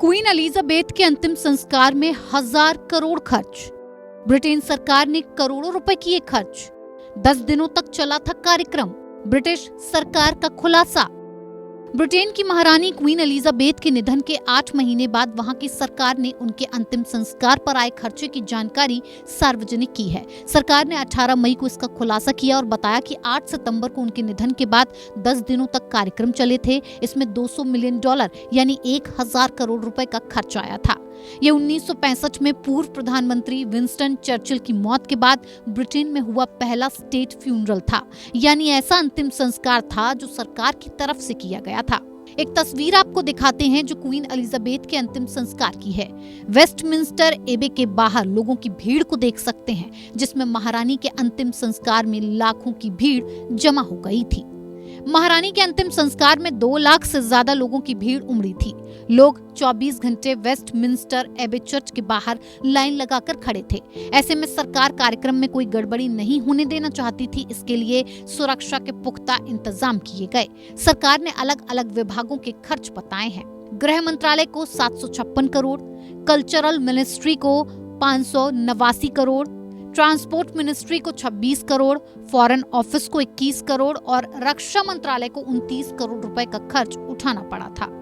Queen Elizabeth के अंतिम संस्कार में 1000 करोड़ खर्च। ब्रिटेन सरकार ने करोड़ों रुपए किए खर्च। 10 दिनों तक चला था कार्यक्रम। ब्रिटिश सरकार का खुलासा। ब्रिटेन की महारानी क्वीन एलिजाबेथ के निधन के 8 महीने बाद वहां की सरकार ने उनके अंतिम संस्कार पर आए खर्चे की जानकारी सार्वजनिक की है। सरकार ने 18 मई को इसका खुलासा किया और बताया कि 8 सितंबर को उनके निधन के बाद 10 दिनों तक कार्यक्रम चले थे। इसमें $200 मिलियन यानी 1000 करोड़ रुपए का खर्च आया था। ये 1965 में पूर्व प्रधानमंत्री विंस्टन चर्चिल की मौत के बाद ब्रिटेन में हुआ पहला स्टेट फ्यूनरल था, यानी ऐसा अंतिम संस्कार था जो सरकार की तरफ से किया गया था। एक तस्वीर आपको दिखाते हैं जो क्वीन एलिजाबेथ के अंतिम संस्कार की है। वेस्टमिंस्टर एबे के बाहर लोगों की भीड़ को देख सकते हैं, जिसमें महारानी के अंतिम संस्कार में लाखों की भीड़ जमा हो गई थी। महारानी के अंतिम संस्कार में 2 लाख से ज्यादा लोगों की भीड़ उमड़ी थी। लोग 24 घंटे वेस्टमिंस्टर एबे चर्च के बाहर लाइन लगाकर खड़े थे। ऐसे में सरकार कार्यक्रम में कोई गड़बड़ी नहीं होने देना चाहती थी। इसके लिए सुरक्षा के पुख्ता इंतजाम किए गए। सरकार ने अलग अलग विभागों के खर्च बताए हैं। गृह मंत्रालय को 756 करोड़, कल्चरल मिनिस्ट्री को 589 करोड़, ट्रांसपोर्ट मिनिस्ट्री को 26 करोड़, फॉरेन ऑफिस को 21 करोड़ और रक्षा मंत्रालय को 29 करोड़ रुपए का खर्च उठाना पड़ा था।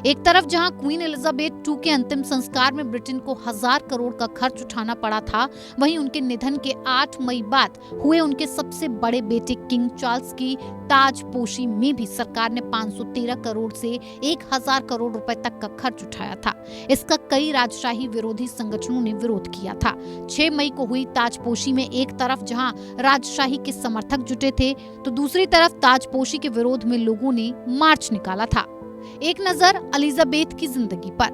एक तरफ जहां क्वीन एलिजाबेथ II के अंतिम संस्कार में ब्रिटेन को 1000 करोड़ का खर्च उठाना पड़ा था, वहीं उनके निधन के 8 मई बाद हुए उनके सबसे बड़े बेटे किंग चार्ल्स की ताजपोशी में भी सरकार ने 513 करोड़ से 1000 करोड़ रुपए तक का खर्च उठाया था। इसका कई राजशाही विरोधी संगठनों ने विरोध किया था। 6 मई को हुई ताजपोशी में एक तरफ जहां राजशाही के समर्थक जुटे थे, तो दूसरी तरफ ताजपोशी के विरोध में लोगों ने मार्च निकाला था। एक नजर एलिजाबेथ की जिंदगी पर।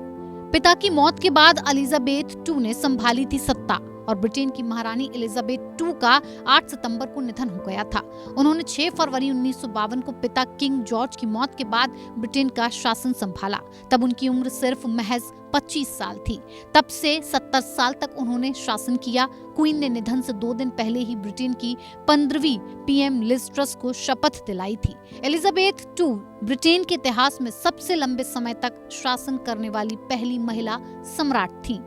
पिता की मौत के बाद एलिजाबेथ II ने संभाली थी सत्ता और ब्रिटेन की महारानी एलिजाबेथ II का 8 सितंबर को निधन हो गया था। उन्होंने 6 फरवरी 1952 को पिता किंग जॉर्ज की मौत के बाद ब्रिटेन का शासन संभाला। तब उनकी उम्र सिर्फ महज 25 साल थी। तब से 70 साल तक उन्होंने शासन किया। क्वीन ने निधन से 2 दिन पहले ही ब्रिटेन की 15वीं PM लिज ट्रस को शपथ दिलाई थी। एलिजाबेथ II ब्रिटेन के इतिहास में सबसे लंबे समय तक शासन करने वाली पहली महिला सम्राट थी।